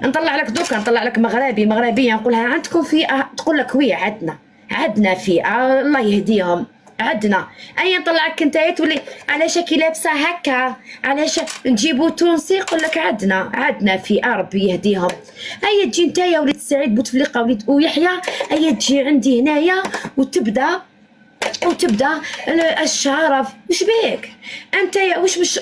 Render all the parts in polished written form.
نطلع لك دوكا، نطلع لك مغربيه نقولها عندكم فئه، تقول لك وي عندنا فئه الله يهديهم عندنا. اي نطلعك انت تولي علاش كي لابسه هكا، علاش نجيبو تونسي، يقول لك عندنا فئه ربي يهديهم. اي تجي نتايا وليد سعيد بوتفليقه وليد ويحيى، اي تجي عندي هنايا وتبدا الشرف. وش بيك انت يا وش مش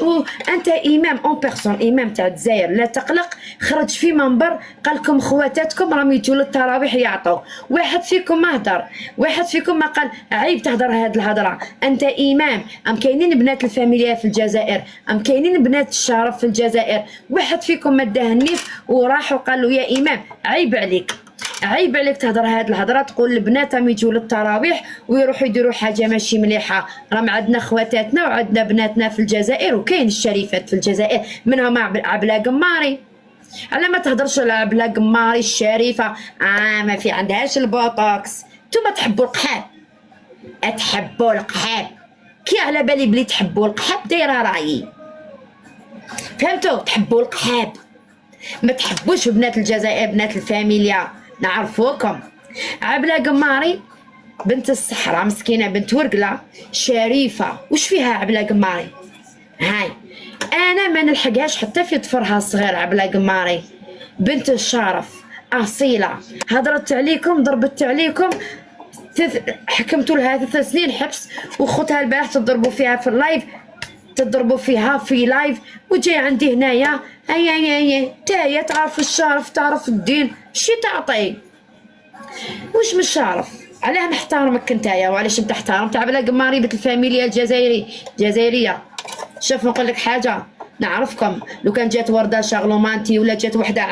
انت امام اون بيرسون، امام تاع الجزائر، لا تقلق. خرج في منبر قال لكم خواتاتكم راهم يجوا للتراويح يعطوا، واحد فيكم ما هدر، واحد فيكم ما قال عيب تهدر هاد الهضره. انت امام. ام كاينين بنات الفاميليا في الجزائر، ام كاينين بنات الشرف في الجزائر، واحد فيكم ما داه النيف وراح وقال له يا امام عيب عليك تهضر هاد الهضره، تقول البنات راهم يجوا للتراويح ويروحوا يديروا حاجه ماشي مليحه. راهم عندنا خواتاتنا وعندنا بناتنا في الجزائر، وكاين الشريفات في الجزائر منهم عبله قماري. على ما تهضرش على عبله قماري الشريفه ما في عندهاش البوتوكس. نتوما تحبوا القحاب، كي على بالي بلي تحبوا القحاب دايره رايي، فهمتوا؟ تحبوا القحاب، ما تحبوش بنات الجزائر، بنات الفاميليا نعرفوكم. عبلة قماري بنت الصحراء مسكينة، بنت ورقلة شريفة. وش فيها عبلة قماري؟ هاي أنا ما نلحقهاش حتى في طفرها الصغير. عبلة قماري بنت الشرف أصيلة، هضرت عليكم، ضربت عليكم، حكمتوا لها 3 سنين حبس، وخوتها البارح تضربوا فيها في اللايف، تضربوا فيها في لايف، وجاي عندي هنايا اي تايا تعرف الشرف، تعرف الدين، شي تعطي وش مش شرف. علاه نحترمك نتايا، وعلاش انت احترمت عبلة قماري بنت الفاميليا الجزائريه. شوف نقول لك حاجه، نعرفكم. لو كان جات ورده شارلومانتي، ولا جات وحده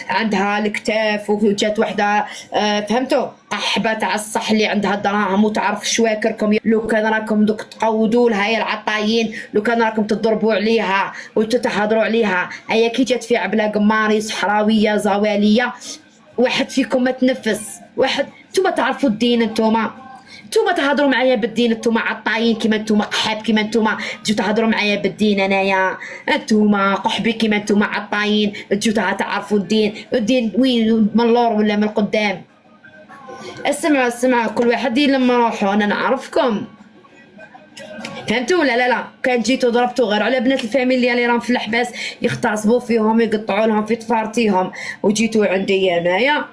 عندها الكتاف، وجات وحده فهمتوا قحبه تاع الصح اللي عندها الدراهم وتعرف شواكركم، لو كان راكم دوك تقودوا لها يا العطايين، لو كان راكم تضربوا عليها وتتهضروا عليها. هيا كي جات في عبله قماري صحراويه زواليه، واحد فيكم ما تنفس، واحد. نتوما تعرفوا الدين، نتوما تهضروا معايا بالدين، نتوما عطايين كيما نتوما قحاب، كيما نتوما تجوا تهضروا معايا بالدين. انايا نتوما قحبي كيما نتوما عطايين، تجوا تعرفوا الدين وين، من اللور ولا من القدام؟ اسمع كل واحد يلم روحو. انا نعرفكم، فهمتوا ولا لا؟ كان جيتوا ضربتوا غير على بنات الفاميليا اللي راهم في الحباس، يغتصبوا فيهم، يقطعوا لهم في طفارتيهم، وجيتوا عندي انايا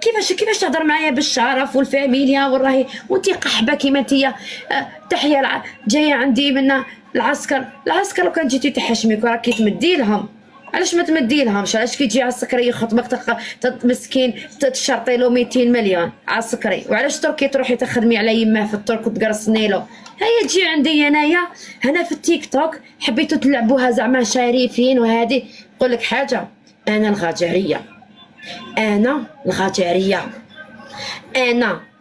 كيفاش تهضر معايا بالشرف والفاميليا والراهي وانتي قحبه كيما انتيا. تحيه جايه عندي من العسكر لو كان جيتي تحشميك وراكي تمدي لهم. علاش ما تمدي لهمش؟ علاش كي تجي على السكري يخطبك مسكين تشرطي له 200 مليون على السكري؟ وعلاش تركي تروحي تخدمي على يماه في الترك وتقرصني له؟ هيا تجي عندي انايا هنا في التيك توك، حبيتوا تلعبوها زعما شريفين وهذه. نقول لك حاجه، انا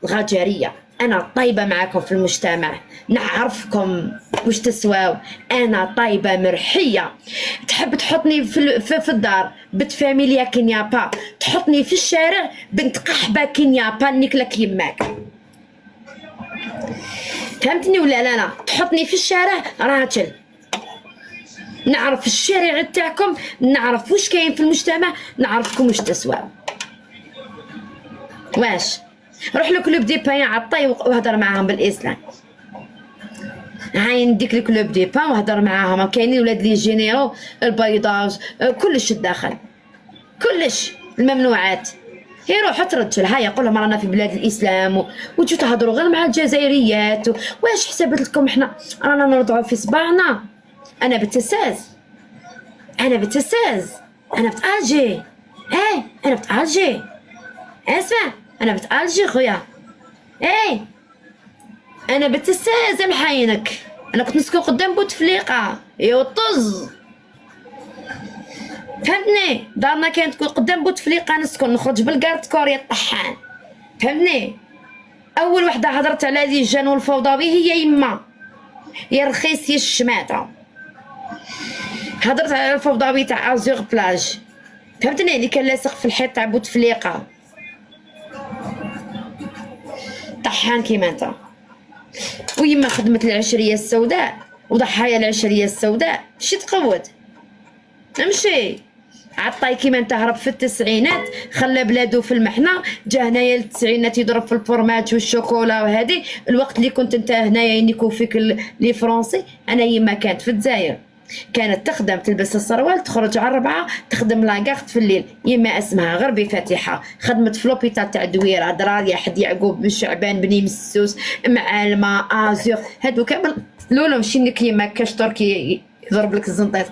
الغجريه، أنا طيبة معاكم في المجتمع، نعرفكم وش تسواو. أنا طيبة مرحية. تحب تحطني في الدار بنت فاميليا كينيابا، تحطني في الشارع بنت قحبة كينيابا نكلك يماك. فهمتني ولا لا؟ تحطني في الشارع راجل، نعرف الشارع تاعكم، نعرف وش كاين في المجتمع، نعرفكم وش تسواو. واش روح لكلوب دي بان عطي وهضر معاهم بالاسلام. هاي نديك الكلوب دي بان وهضر معاهم، كاينين ولاد لي جينيرو البيضاج كلش الداخل، كلش الممنوعات. هي روح ترجل، هيا قول لهم رانا في بلاد الاسلام وتجوا تهضروا غير مع الجزائريات. واش حسبت لكم احنا رانا نرضعوا في صباعنا؟ انا بتساز، انا بتالجي، انا بتالجي، اسمع انا بتالجي خويا، انا بتساز محاينك. انا كنت نسكن قدام بوتفليقه يوطز، فهمتني؟ دارنا كانت تكون قدام بوتفليقه، نسكن نخرج بالكارت كوريا الطحان، فهمتني؟ اول وحده هضرت على لي الجان والفوضوي هي يما، يا رخيص يا الشماته. هضرت على الفوضوي تاع ازور بلاج، فهمتني؟ اللي كان لاصق في الحيط تاع بوتفليقه طحان كيما انت. ويما خدمت العشريه السوداء وضحايا العشريه السوداء، شي تقود امشي عطاي كيما انت هرب في التسعينات، خلى بلادو في المحنه، جا هنايا للتسعينات يضرب في الفورماج والشوكولا وهذه. الوقت اللي كنت انت هنايا ينيكو فيك لي فرونسي. انا يما كانت في الجزائر، كانت تخدم تلبس السروال تخرج على 4 تخدم لاكارت في الليل. يما اسمها غربي فاتحه، خدمت في لوبيتال تاع دويره، دراريا حد يعقوب بن شعبان بني مسوس معالمه ازور هادو كامل. لولا مشي لك يما كاش تركي يضرب لك الزنطيط.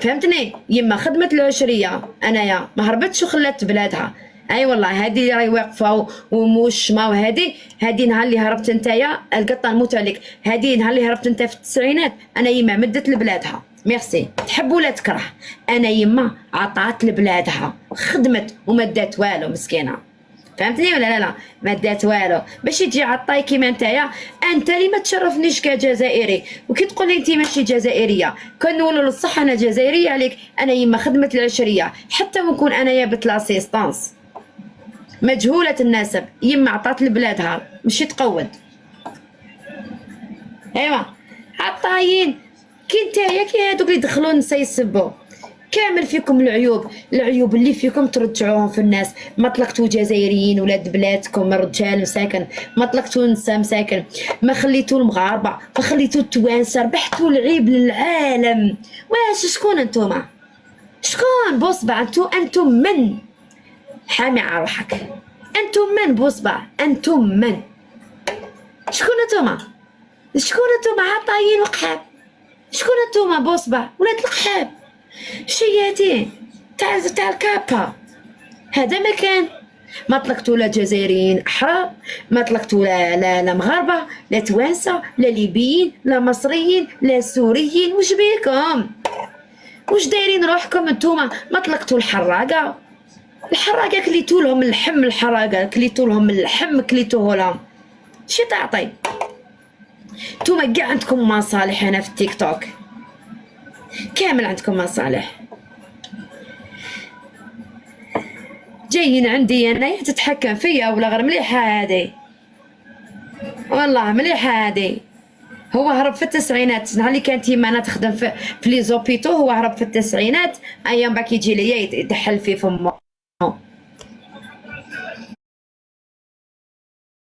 فهمتني؟ يما خدمت العشريه، انايا ما هربتش وخلات بلادها. اي والله هذه راهي واقفه وموشمه، وهذه نهار اللي هربت نتايا القطه نموت عليك. هذه نهار اللي هربت انت في التسعينات، انا يما مدت لبلادها. ميرسي. تحب ولا تكره، انا يما عطات لبلادها، خدمت وما دات والو مسكينه. فهمتني ولا لا؟ ما دات والو باش يجي عطاي كيما نتايا. انت اللي ما تشرفنيش كجزائري، وكي تقول لي انت ماشي جزائريه كان نقولوا للصح انا جزائريه عليك. انا يما خدمت العشريه حتى ونكون انايا بتلاسيستانس مجهوله النسب. يما عطات لبلادها مشي تقود. ايوا عطايين كي نتايا كي هادوك اللي دخلوا النسا يسبوا. كامل فيكم العيوب اللي فيكم ترجعوهم في الناس. ما طلقتوا جزائريين ولاد بلادكم رجال مساكن، ما طلقتوا نساء مساكن، ما خليتوا المغاربه، ما خليتوا التوانسه، ربحتوا العيب للعالم. واش شكون انتوما؟ شكون بوصبع؟ انتم من؟ حامي على روحك. انتم من بوصبع؟ انتم من؟ شكون انتوما؟ عطايين وقحاب؟ شكون انتوما بوصبع ولاد القحاب؟ شياتين تاع الكابا. هذا مكان ما طلقتوا لا جزائريين احرار، ما طلقتوا لا مغاربه، لا توانسه، لا ليبيين، لا مصريين، لا سوريين. وش بيكم؟ وش دايرين روحكم انتوما؟ ما طلقتوا الحراقه كليتوا لهم اللحم، الحراقه كليتوا لهم اللحم، كليتوه لهم. شي تعطي انتوما كاع عندكم مصالح. هنا في التيك توك كامل عندكم مصالح. جايين عندي انا تتحكم فيا ولا غير؟ مليحه هذه والله، مليحه هذه. هو هرب في التسعينات، نهار اللي كانت يما انا تخدم في لي زوبيتو، هو هرب في التسعينات. ايام باك يجي ليا يتحل في فمه.